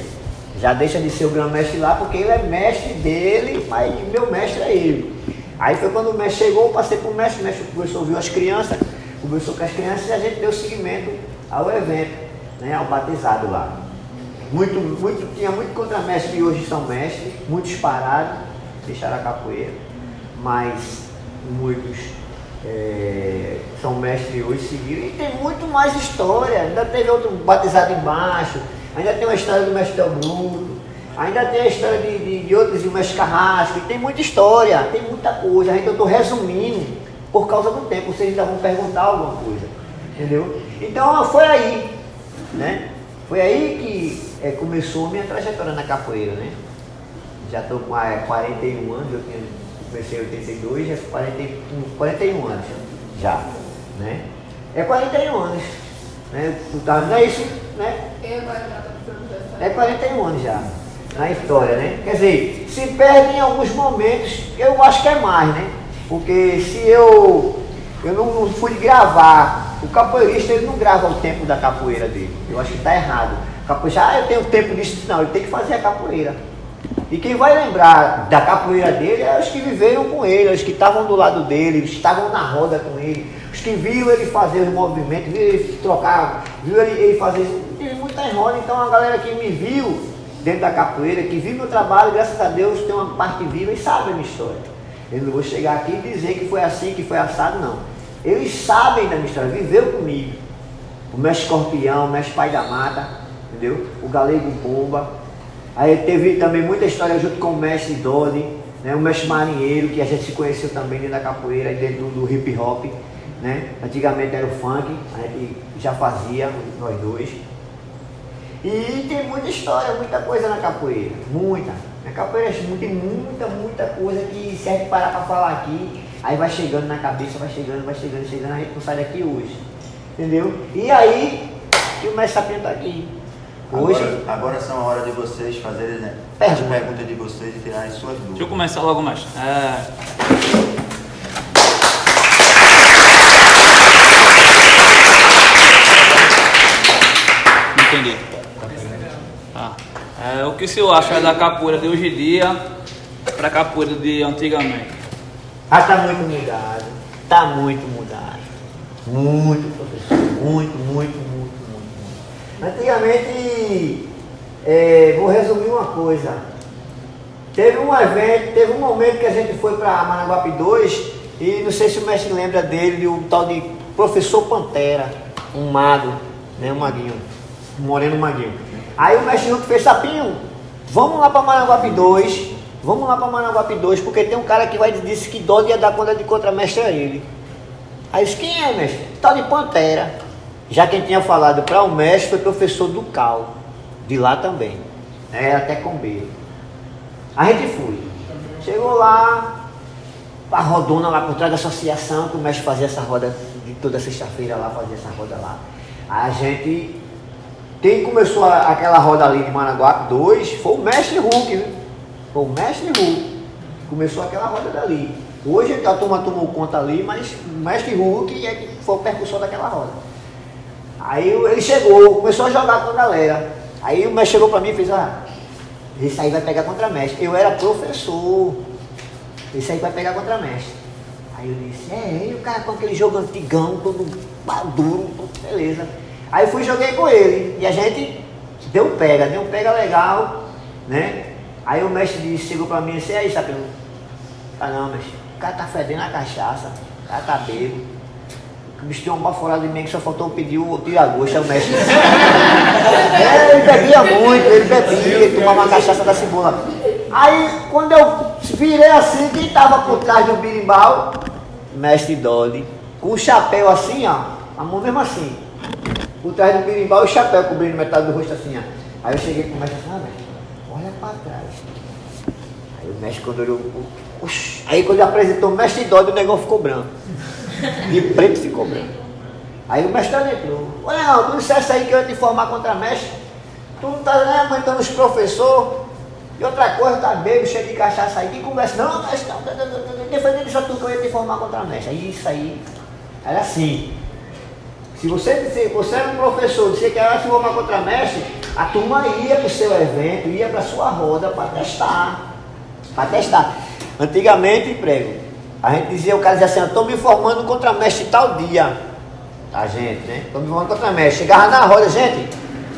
Já deixa de ser o grão-mestre lá, porque ele é mestre dele, mas meu mestre é ele. Aí foi quando o mestre chegou, eu passei para o mestre conversou, viu as crianças, conversou com as crianças e a gente deu seguimento ao evento, né? Ao batizado lá. Tinha muito contramestre que hoje são mestres, muitos pararam, deixaram a capoeira, mas muitos são mestres hoje seguiram. E tem muito mais história, ainda teve outro batizado embaixo, ainda tem uma história do mestre Del Bruto, ainda tem a história de outros, o mestre Carrasco, e tem muita história, tem muita coisa. Eu estou resumindo por causa do tempo, vocês ainda vão perguntar alguma coisa, entendeu? Então foi aí, né? Foi aí que começou a minha trajetória na capoeira, né? Já estou com 41 anos, comecei em 82, já 41 anos já, né? 41 anos, né? Não é isso, né? 41 anos já, na história, né? Quer dizer, se perde em alguns momentos, eu acho que é mais, né? Porque se eu não fui gravar, o capoeirista ele não grava o tempo da capoeira dele, eu acho que está errado. O capoeirista, eu tenho tempo disso, não, ele tem que fazer a capoeira. E quem vai lembrar da capoeira dele é os que viveram com ele, os que estavam do lado dele, os que estavam na roda com ele, os que viram ele fazer os movimentos, viram ele trocar, viram ele fazer isso. Tive muita roda, então a galera que me viu dentro da capoeira, que viu meu trabalho, graças a Deus tem uma parte viva e sabe a minha história. Eu não vou chegar aqui e dizer que foi assim, que foi assado, não. Eles sabem da minha história, viveu comigo. O mestre Escorpião, o mestre Pai da Mata, entendeu? O Galego Bomba. Aí teve também muita história junto com o mestre Dolly, né? O mestre Marinheiro, que a gente se conheceu também dentro da capoeira, dentro do hip hop, né? Antigamente era o funk, a gente já fazia, nós dois. E tem muita história, muita coisa na capoeira, muita. Na capoeira tem muita coisa que se a gente parar para falar aqui, aí vai chegando na cabeça, vai chegando, a gente não sai daqui hoje, entendeu? E aí que o mestre Sapinho está aqui. Hoje, agora são a hora de vocês fazerem as perguntas de vocês e tirarem suas dúvidas. Deixa eu começar logo, mestre. Entendi. O que o senhor acha da capoeira de hoje em dia para a capoeira de antigamente? Está muito mudado. Está muito mudado. Muito, professor. Muito. Antigamente, vou resumir uma coisa. Teve um evento, teve um momento que a gente foi para Maranguape 2 e não sei se o mestre lembra dele, o tal de Professor Pantera, um mago, né, um maguinho, um moreno maguinho. Aí o mestre Hulk fez: Sapinho, vamos lá para Maranguape 2, porque tem um cara que disse que Dó ia dar conta de contramestre a ele. Aí eu disse: quem é, mestre? Tal de Pantera. Já quem tinha falado para o mestre foi o professor do Cal, de lá também, até com B. A gente foi, chegou lá, a rodona lá por trás da associação, que o mestre fazia essa roda de toda sexta-feira lá, fazia essa roda lá. A gente, quem começou aquela roda ali de Maranguape 2 foi o mestre Hulk, né? Foi o mestre Hulk, começou aquela roda dali. Hoje a turma tomou conta ali, mas o mestre Hulk é que foi o percussor daquela roda. Aí ele chegou, começou a jogar com a galera. Aí o mestre chegou para mim e fez: esse aí vai pegar contramestre. Eu era professor, esse aí vai pegar contramestre. Aí eu disse: e o cara com aquele jogo antigão, todo duro, beleza. Aí eu fui e joguei com ele. E a gente deu um pega legal, né? Aí o mestre chegou para mim e disse: aí, Sapinho? Não, mestre, o cara tá fedendo a cachaça, o cara tá bêbado. O bicho tinha uma baforada em mim que só faltou pedir o tira-gosto, o mestre. Ele bebia muito, ele tomava uma cachaça da cebola. Aí, quando eu virei assim, quem tava por trás do birimbau? Mestre Dolly, com o chapéu assim, ó, a mão mesmo assim. Por trás do birimbau e o chapéu cobrindo metade do rosto assim, ó. Aí eu cheguei com o mestre: mestre, olha pra trás. Aí o mestre, quando olhou, aí quando ele apresentou o mestre Dolly, o negócio ficou branco. De preto ficou branco. Aí o mestrado entrou. Olha, não, tu disseste aí que eu ia te formar contra mestre. Tu não tá nem aguentando os professores. E outra coisa, tá bebo, cheio de cachaça aí. Que conversa, não, mestre, não, defendendo isso tudo que eu ia te formar contra mestre. Aí isso aí era assim. Se você era um professor, disse que era se formar contra mestre, a turma ia para o seu evento, ia para a sua roda para testar. Para testar. Antigamente, prego, a gente dizia, o cara dizia assim, eu estou me formando contra mestre tal dia. A gente, né? Estou me formando contra mestre. Chegava na roda, gente,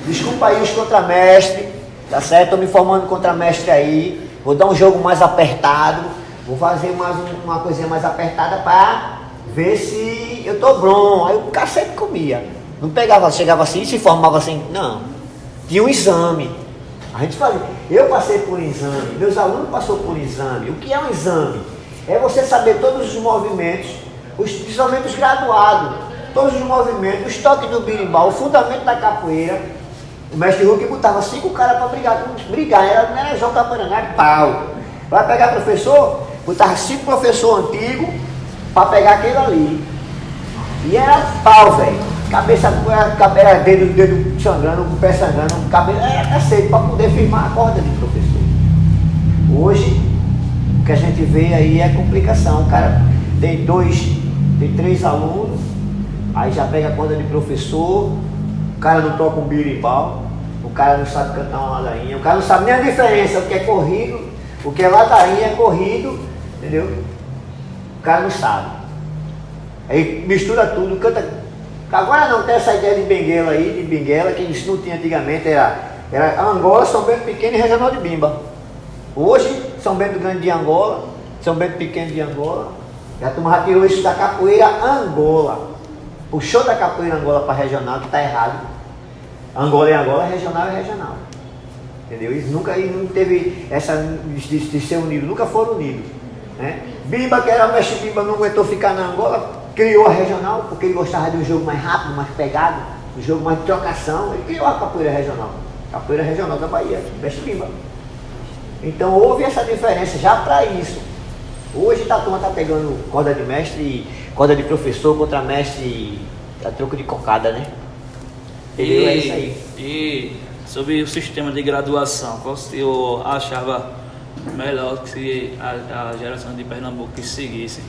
desculpa aí os contramestres, tá certo? Estou me formando contra mestre aí, vou dar um jogo mais apertado, vou fazer mais uma coisinha mais apertada para ver se eu tô bom. Aí o cara sempre comia. Não pegava, chegava assim e se formava assim, não. Tinha um exame. A gente fazia. Eu passei por um exame, meus alunos passaram por um exame. O que é um exame? É você saber todos os movimentos, principalmente os graduados, todos os movimentos, os toques do birimbau, o fundamento da capoeira. O mestre Hulk botava 5 caras para brigar. Não era jogo capoeira, não era pau. Vai pegar professor, botava 5 professores antigos para pegar aquele ali. E era pau, velho. Cabeça, era dedo sangrando, o pé sangrando, o cabelo era cacete para poder firmar a corda de professor. Hoje, o que a gente vê aí é complicação. O cara tem 3 alunos, aí já pega a corda de professor, o cara não toca um birimbau, o cara não sabe cantar uma ladainha, o cara não sabe nem a diferença, o que é corrido, o que é ladainha é corrido, entendeu? O cara não sabe. Aí mistura tudo, canta. Agora não tem essa ideia de benguela aí, de benguela, que isso não tinha antigamente, era Angola, São Bento Pequeno e Regional de Bimba. Hoje, São Bento Grande de Angola, São Bento Pequeno de Angola, e a turma já tirou isso da capoeira Angola. Puxou da capoeira Angola para regional, que está errado. Angola é Angola, regional é regional. Entendeu? Eles nunca não teve essa de ser unido, nunca foram unidos. Né? Bimba, que era mestre Bimba, não aguentou ficar na Angola, criou a regional, porque ele gostava de um jogo mais rápido, mais pegado, um jogo mais de trocação, ele criou a capoeira regional. Capoeira regional da Bahia, mestre Bimba. Então houve essa diferença já para isso. Hoje a turma está pegando corda de mestre, corda de professor contra mestre, a troco de cocada, né? Entendeu? É isso aí. E sobre o sistema de graduação, qual eu achava melhor que a geração de Pernambuco que seguisse?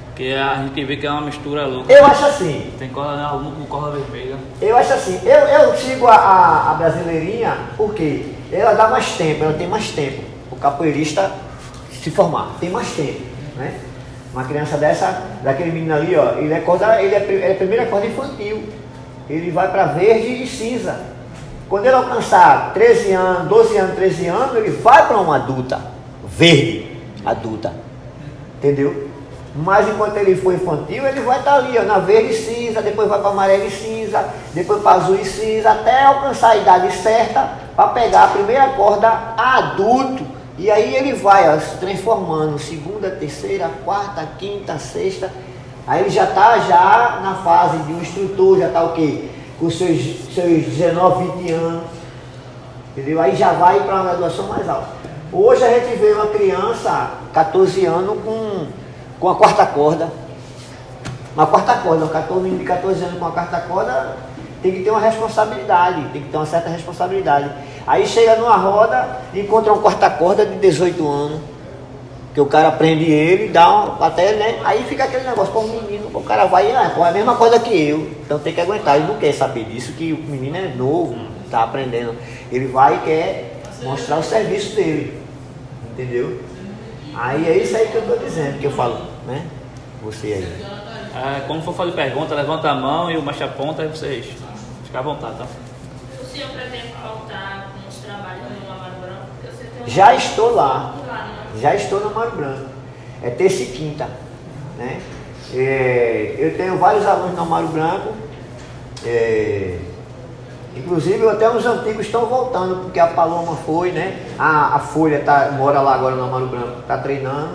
Porque a gente vê que é uma mistura louca. Eu acho assim. Tem corda azul com corda vermelha. Eu acho assim. Eu sigo a brasileirinha porque ela dá mais tempo, ela tem mais tempo. O capoeirista se formar, tem mais tempo, né? Uma criança dessa, daquele menino ali, ó, ele é a primeira corda infantil. Ele vai para verde e cinza. Quando ele alcançar 13 anos, 12 anos, 13 anos, ele vai para uma adulta, verde, adulta. Entendeu? Mas enquanto ele for infantil, ele vai estar ali, ó, na verde e cinza, depois vai para amarelo e cinza, depois para azul e cinza, até alcançar a idade certa para pegar a primeira corda adulto. E aí ele vai, ó, se transformando, segunda, terceira, quarta, quinta, sexta. Aí ele já está na fase de um instrutor, já está o quê? Com seus 19, 20 anos. Entendeu? Aí já vai para uma graduação mais alta. Hoje a gente vê uma criança, 14 anos, com a quarta corda. Uma quarta corda, um menino de 14 anos com a quarta corda tem que ter uma responsabilidade, tem que ter uma certa responsabilidade. Aí chega numa roda e encontra uma quarta corda de 18 anos, que o cara prende ele, até, né? Aí fica aquele negócio, pô, o menino, o cara vai, é a mesma coisa que eu, então tem que aguentar. Ele não quer saber disso, que o menino é novo, tá aprendendo. Ele vai e quer mostrar o serviço dele, entendeu? Aí é isso aí que eu tô dizendo, que eu falo, né? Você aí. Quando for fazer pergunta, levanta a mão e o mestre aponta, aí vocês ficam à vontade, tá? O senhor pretende voltar com os trabalhos no Amaro Branco? Já estou lá, já estou no Amaro Branco. É terça e quinta, né? Eu tenho vários alunos no Amaro Branco. Inclusive até os antigos estão voltando, porque a Paloma foi, né? A Folha mora lá agora no Amaro Branco, está treinando,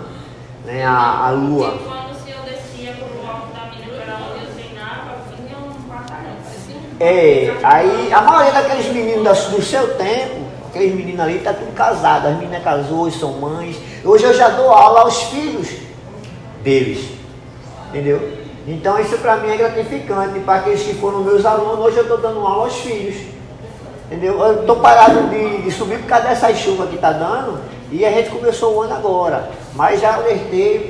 né? A Lua. Porque quando o senhor descia para o alto da mina para onde eu treinava, vinha um batalhão, parecia Aí a maioria daqueles meninos do seu tempo, aqueles meninos ali, tá tudo casado, as meninas casou, são mães. Hoje eu já dou aula aos filhos deles, entendeu? Então isso para mim é gratificante, para aqueles que foram meus alunos, hoje eu estou dando aula aos filhos. Entendeu? Eu estou parado de subir por causa dessa chuva que está dando, e a gente começou o ano agora. Mas já alertei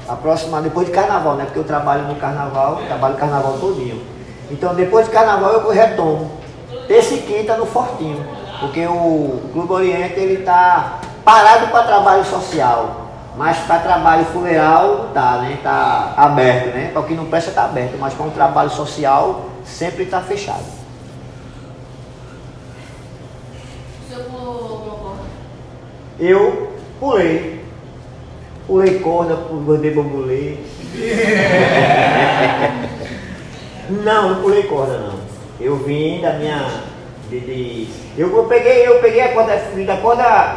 a próxima, depois de carnaval, né? Porque eu trabalho no carnaval, trabalho o carnaval todinho. Então depois de carnaval eu retomo. Terça e quinta no Fortinho. Porque o Clube Oriente ele está parado para trabalho social. Mas para trabalho funeral não está, né? Está aberto, né? Para o que não presta está aberto, mas para um trabalho social sempre está fechado. O senhor pulou alguma corda? Eu pulei. Pulei corda, andei bambolê. Não pulei corda não. Eu vim da minha... Eu peguei a corda,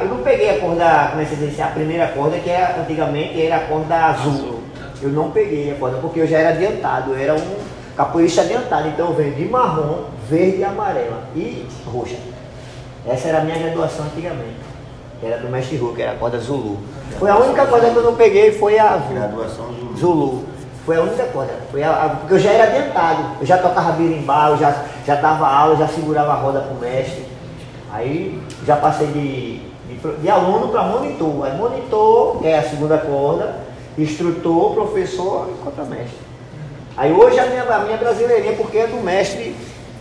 eu não peguei a corda, como é que se diz, a primeira corda que era, antigamente era a corda azul. Eu não peguei a corda porque eu já era adiantado, eu era um capoeirista adiantado, então eu venho de marrom, verde, amarela e roxa. Essa era a minha graduação antigamente. Era do mestre Rô, que era a corda Zulu. Foi a única corda que eu não peguei, foi a Graduação Zulu. Foi a única corda, porque eu já era adiantado, eu já tocava birimbau, já dava aula, já segurava a roda com o mestre. Aí já passei de aluno para monitor. Aí monitor, que é a segunda corda, instrutor, professor e contramestre. Aí hoje a minha brasileirinha, porque é do mestre,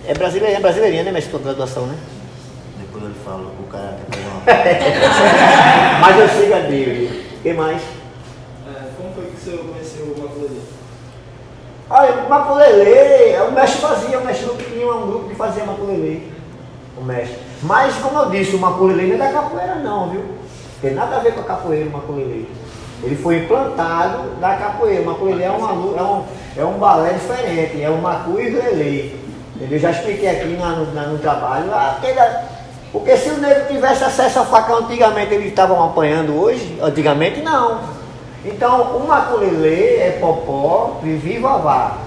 é brasileirinha, né, mestre, com graduação, né? Depois eu falo pro cara que fazer uma... Mas eu sigo a dele. O que mais? Como foi que o senhor conheceu o maculelê? Olha, maculelê, o mestre fazia, o mestre tinha um grupo que fazia maculelê, o mestre. Mas, como eu disse, o maculelê não é da capoeira não, viu? Tem nada a ver com a capoeira, o maculelê. Ele foi implantado da capoeira. O maculelê é um balé diferente, é o macu e o lelê. Eu já expliquei aqui no trabalho. Porque se o negro tivesse acesso ao facão antigamente, eles estavam apanhando hoje? Antigamente não. Então, o maculelê é Popó, Vivi e Vavá,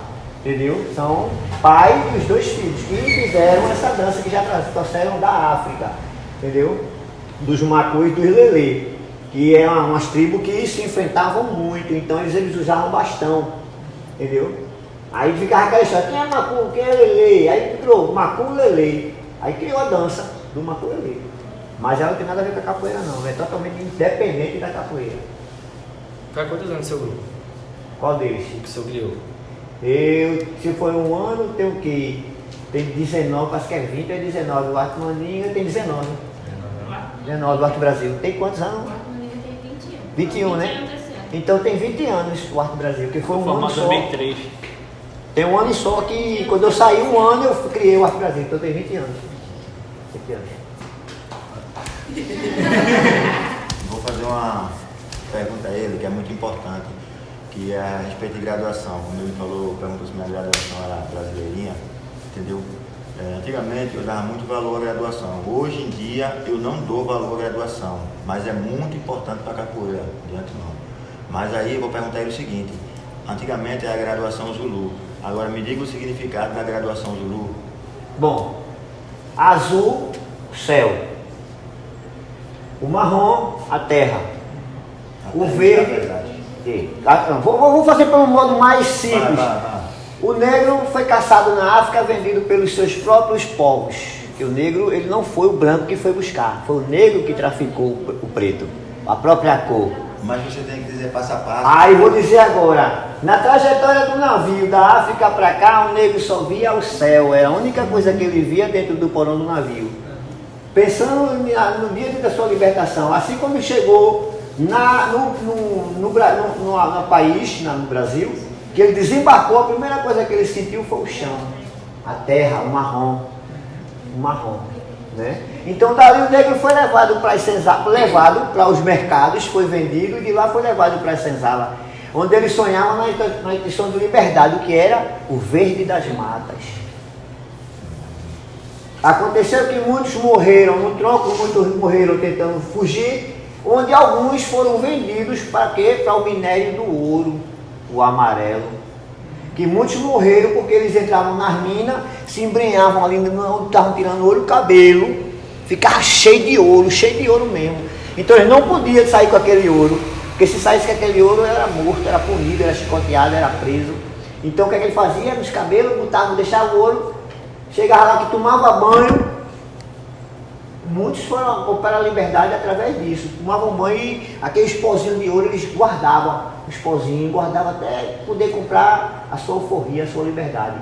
entendeu? São pai dos dois filhos que fizeram essa dança que já trouxeram da África, entendeu? Dos Macu e dos Lelê, que é umas tribos que se enfrentavam muito, então eles usavam bastão, entendeu? Aí ficava aquela história, quem é Macu, quem é Lelê? Aí criou Macu Lelê, aí criou a dança do Macu Lelê. Mas ela não tem nada a ver com a capoeira não, é totalmente independente da capoeira. Faz quantos anos seu grupo? Qual deles? O que o senhor criou? Se foi um ano, tem o quê? Tem 19, parece que é 20 ou 19. O Arte Maninga tem 19. 19, o Arte Brasil. Tem quantos anos? O Arte Maninga tem 21. 21, né? Então tem 20 anos o Arte Brasil, que foi um ano Formado só. em 2003. Tem um ano só que, quando eu saí um ano, eu criei o Arte Brasil. Então tem 20 anos. 20 anos. Vou fazer uma pergunta a ele, que é muito importante, que é a respeito de graduação. Como ele falou, perguntou se minha graduação era brasileirinha, entendeu? Antigamente eu dava muito valor à graduação. Hoje em dia eu não dou valor à graduação, mas é muito importante para a capoeira, de antemão. Mas aí eu vou perguntar a ele o seguinte: antigamente era a graduação Zulu, agora me diga o significado da graduação Zulu. Bom, azul, céu. O marrom, a terra. O verde. Vou fazer pelo modo mais simples. Vai. O negro foi caçado na África, vendido pelos seus próprios povos. Que o negro, ele não foi o branco que foi buscar, foi o negro que traficou o preto, a própria cor. Mas você tem que dizer passo a passo. Aí vou dizer agora, na trajetória do navio da África para cá, o negro só via o céu, era a única coisa que ele via dentro do porão do navio. Pensando no dia da sua libertação, assim como chegou no país, no Brasil, que ele desembarcou, a primeira coisa que ele sentiu foi o chão, a terra, o marrom, né? Então dali o negro foi levado para os mercados, foi vendido, e de lá foi levado para a senzala, onde ele sonhava na intenção de liberdade, o que era o verde das matas. Aconteceu que muitos morreram no tronco, muitos morreram tentando fugir, onde alguns foram vendidos para quê? Para o minério do ouro, o amarelo. Que muitos morreram porque eles entravam nas minas, se embrenhavam ali onde estavam tirando ouro, o cabelo, ficava cheio de ouro mesmo. Então eles não podiam sair com aquele ouro, porque se saísse com aquele ouro era morto, era punido, era chicoteado, era preso. Então o que é que ele fazia? Nos cabelos, botava, deixava o ouro, chegava lá que tomava banho. Muitos foram para a liberdade através disso. Tomavam banho e aqueles pozinhos de ouro eles guardavam, os pozinhos, guardavam até poder comprar a sua alforria, a sua liberdade.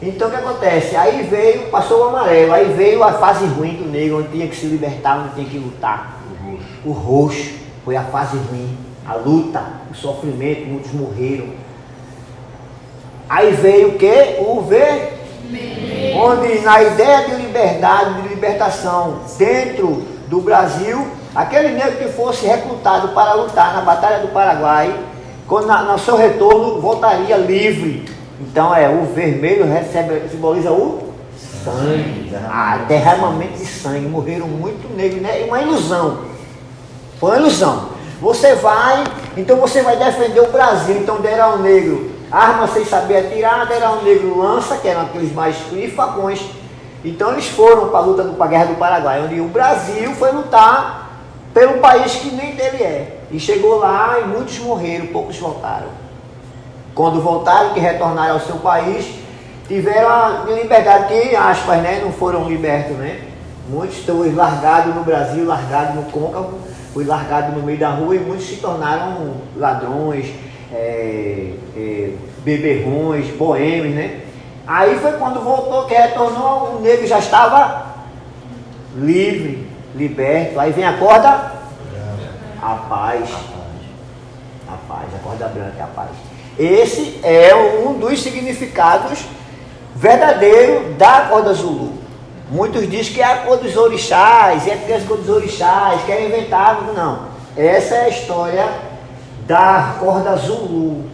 Então o que acontece? Aí veio, passou o amarelo, aí veio a fase ruim do negro, onde tinha que se libertar, onde tinha que lutar. O roxo foi a fase ruim, a luta, o sofrimento, muitos morreram. Aí veio o que? O vermelho. Onde na ideia de liberdade, de libertação dentro do Brasil, aquele negro que fosse recrutado para lutar na Batalha do Paraguai, quando no seu retorno voltaria livre. Então o vermelho simboliza o sangue, derramamento de sangue. Morreram muito negros, né? Uma ilusão. Foi uma ilusão. Você vai, então você vai defender o Brasil. Então deram ao negro arma sem saber atirar, deram ao negro lança, que eram aqueles mais e facões. Então eles foram para a luta para a Guerra do Paraguai, onde o Brasil foi lutar pelo país que nem dele é. E chegou lá e muitos morreram, poucos voltaram. Quando voltaram, que retornaram ao seu país, tiveram a liberdade, que aspas, né, não foram libertos, né? Muitos estão largados no Brasil, largados no côncavo, foi largado no meio da rua e muitos se tornaram ladrões, beberrões, boêmios, né? Aí foi quando voltou, que retornou, o negro já estava livre, liberto. Aí vem a corda, a paz, a corda branca é a paz. Esse é um dos significados verdadeiros da corda Zulu. Muitos dizem que é a cor dos orixás, é porque as cores dos orixás, que é inventado. Não. Essa é a história da corda Zulu,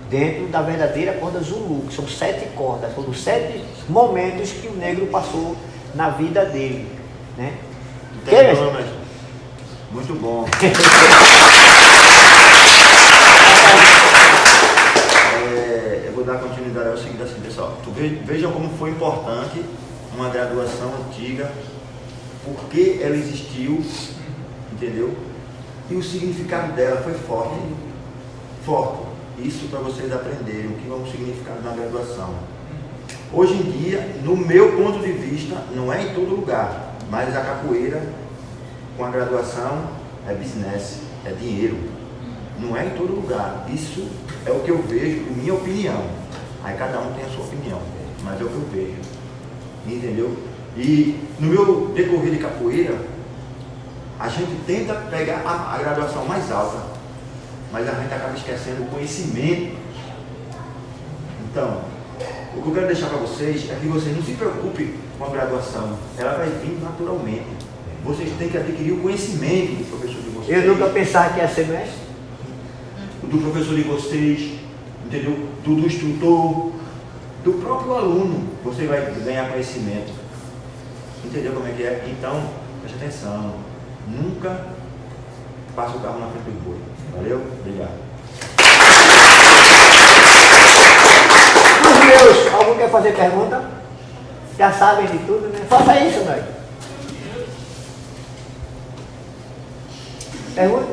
dentro da verdadeira corda Zulu, que são 7 cordas, foram 7 momentos que o negro passou na vida dele, né? Entendeu, mestre? Muito bom. Eu vou dar continuidade ao seguinte, assim, pessoal. Vejam como foi importante uma graduação antiga, porque ela existiu, entendeu? E o significado dela foi forte. Isso para vocês aprenderem o que é o significado da graduação. Hoje em dia, no meu ponto de vista, não é em todo lugar, mas a capoeira com a graduação é business, é dinheiro. Não é em todo lugar. Isso é o que eu vejo, minha opinião. Aí cada um tem a sua opinião, mas é o que eu vejo. Entendeu? E no meu decorrer de capoeira, a gente tenta pegar a graduação mais alta, mas a gente acaba esquecendo o conhecimento. Então, o que eu quero deixar para vocês é que vocês não se preocupem com a graduação, ela vai vir naturalmente. Vocês têm que adquirir o conhecimento do professor de vocês. Eu nunca pensava que ia ser mestre. Do professor de vocês, entendeu? Do instrutor, do próprio aluno, você vai ganhar conhecimento. Entendeu como é que é? Então, preste atenção. Nunca passa o carro na frente do boi. Valeu? Obrigado. Os meus, algum quer fazer pergunta? Já sabem de tudo, né? Faça isso, velho. Pergunta?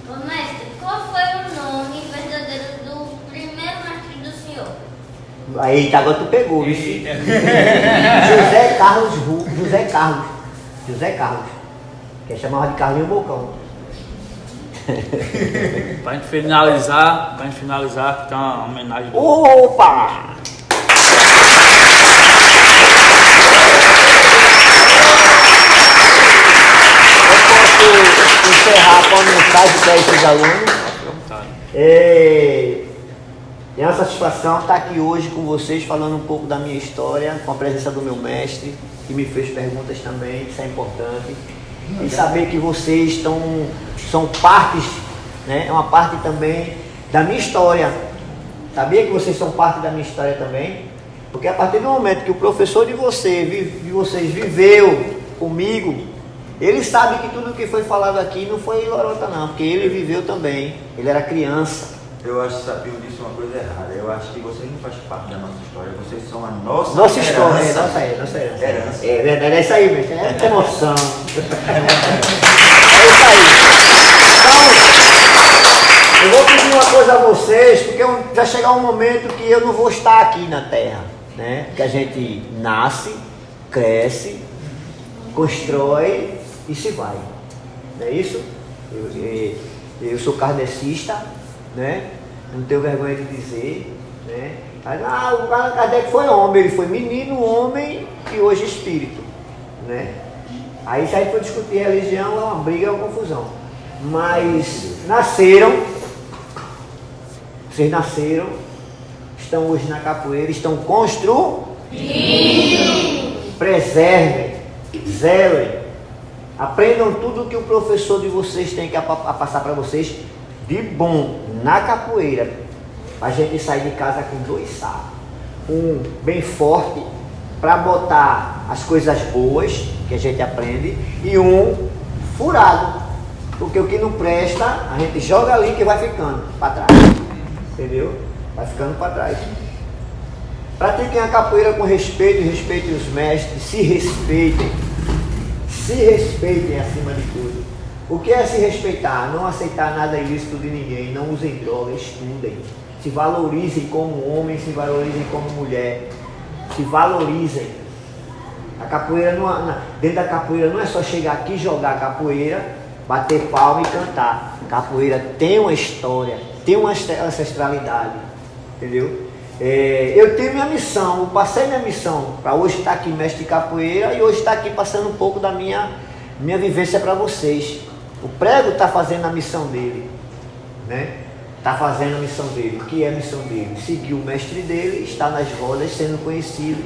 Ô mestre, qual foi o nome verdadeiro do primeiro mestre do senhor? Aí, agora tu pegou, viu? José Carlos, que é chamado de Carlinho Bocão. Pra gente finalizar, que tem uma homenagem do... Opa! Eu posso encerrar com a mensagem para esses alunos. É uma satisfação estar aqui hoje com vocês, falando um pouco da minha história, com a presença do meu mestre, que me fez perguntas também, isso é importante. E saber que vocês são partes, né? É uma parte também da minha história. Sabia que vocês são parte da minha história também? Porque a partir do momento que o professor de vocês viveu comigo, ele sabe que tudo que foi falado aqui não foi lorota não, porque ele viveu também, ele era criança. Eu acho que Sapinho disse uma coisa errada. Eu acho que vocês não fazem parte da nossa história, vocês são a nossa história, herança. nossa herança. É verdade, é isso aí, mestre. É emoção. É isso aí. Então, Eu vou pedir uma coisa a vocês, porque já chegar um momento que eu não vou estar aqui na Terra, né? Que a gente nasce, cresce, constrói e se vai. Não é isso? Eu sou kardecista, né? Não tenho vergonha de dizer, né? O Allan Kardec foi homem, ele foi menino, homem e hoje espírito, né? Aí se a gente for discutir religião, é uma briga, é uma confusão. Mas vocês nasceram, estão hoje na capoeira, estão construindo. Preservem, zelem, aprendam tudo que o professor de vocês tem que passar para vocês de bom na capoeira. A gente sai de casa com 2 sacos, um bem forte para botar as coisas boas que a gente aprende e um furado, porque o que não presta a gente joga ali que vai ficando para trás, entendeu? Vai ficando para trás. Pratiquem a capoeira com respeito, respeitem os mestres, se respeitem acima de tudo. O que é se respeitar? Não aceitar nada ilícito de ninguém, não usem droga, estudem, se valorizem como homem, se valorizem como mulher, se valorizem. A capoeira dentro da capoeira não é só chegar aqui, jogar capoeira, bater palma e cantar. Capoeira tem uma história, tem uma ancestralidade, entendeu? Eu tenho minha missão, eu passei minha missão para hoje estar aqui mestre de capoeira e hoje estar aqui passando um pouco da minha vivência para vocês. O prego está fazendo a missão dele, né? Está fazendo a missão dele. O que é a missão dele? Seguir o mestre dele, está nas rodas, sendo conhecido.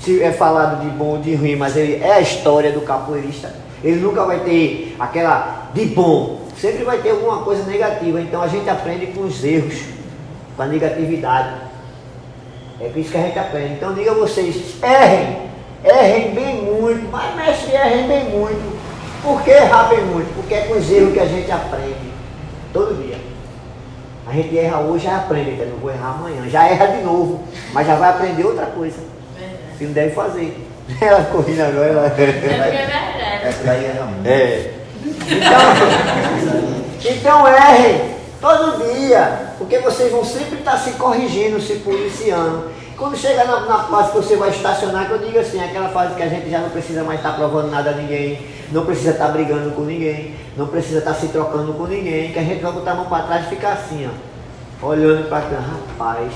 Se é falado de bom ou de ruim, mas ele é a história do capoeirista. Ele nunca vai ter aquela de bom, sempre vai ter alguma coisa negativa. Então a gente aprende com os erros, com a negatividade. É por isso que a gente aprende. Então diga vocês, errem bem muito, mas mestre, errem bem muito. Por que errar bem muito? Porque é com os erros que a gente aprende, todo dia. A gente erra hoje, já aprende, então não vou errar amanhã, já erra de novo, mas já vai aprender outra coisa, que não deve fazer. Ela correndo agora, ela... É porque é verdade. Essa daí era muito. Então errem todo dia, porque vocês vão sempre estar se corrigindo, se policiando. Quando chega na fase que você vai estacionar, que eu digo assim, aquela fase que a gente já não precisa mais estar provando nada a ninguém, não precisa estar brigando com ninguém, não precisa estar se trocando com ninguém, que a gente vai botar a mão para trás e ficar assim, ó, olhando para cá. Rapaz,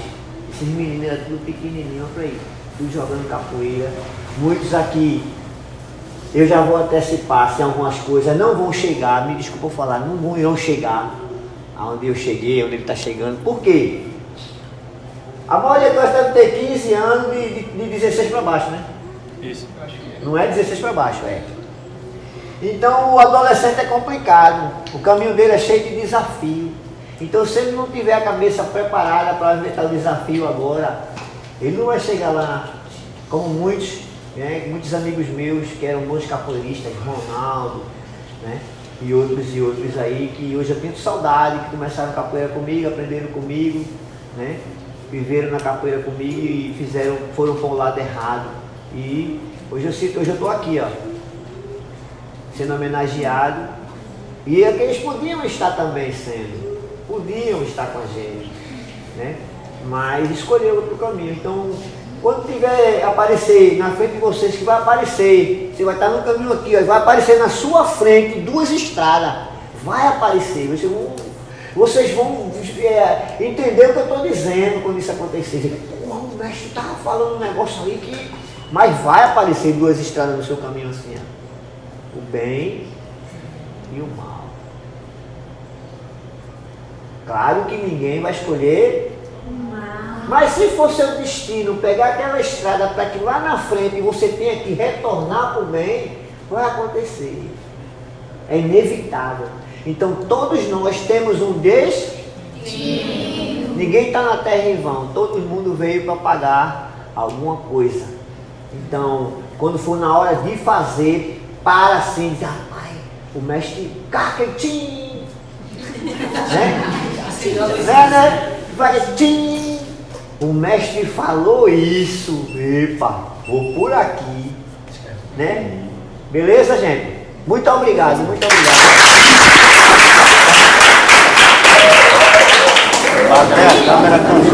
esses meninos eram tudo pequenininho, olha para aí, tudo jogando capoeira. Muitos aqui, eu já vou antecipar, se algumas coisas não vão chegar, me desculpa falar, não vão chegar aonde eu cheguei, onde ele está chegando. Por quê? A maioria de nós deve ter 15 anos de 16 para baixo, né? Isso. Não é 16 para baixo, é. Então o adolescente é complicado, o caminho dele é cheio de desafio. Então se ele não tiver a cabeça preparada para enfrentar o desafio agora, ele não vai chegar lá como muitos, né? Muitos amigos meus que eram bons capoeiristas, Ronaldo, né? E outros aí que hoje eu tenho saudade, que começaram capoeira comigo, aprenderam comigo, né? Viveram na capoeira comigo e foram para o lado errado. E hoje eu estou aqui, ó, sendo homenageado. E aqueles podiam estar também podiam estar com a gente, né? Mas escolheram outro caminho. Então, quando tiver aparecer na frente de vocês, que vai aparecer, você vai estar no caminho aqui, ó, vai aparecer na sua frente 2 estradas, vai aparecer, vocês vão entender o que eu estou dizendo quando isso acontecer. O mestre estava falando um negócio ali que... Mas vai aparecer 2 estradas no seu caminho assim, ó. O bem e o mal. Claro que ninguém vai escolher o mal. Mas se for seu destino pegar aquela estrada para que lá na frente você tenha que retornar para o bem, vai acontecer. É inevitável. Então todos nós temos um destino. Ninguém está na terra em vão. Todo mundo veio para pagar alguma coisa. Então, quando for na hora de fazer, para assim, diz, rapaz, o mestre caquetim, né? Vai tim. O mestre falou isso. Epa, vou por aqui, né? Beleza, gente? Muito obrigado, muito obrigado. Até a câmera cansou.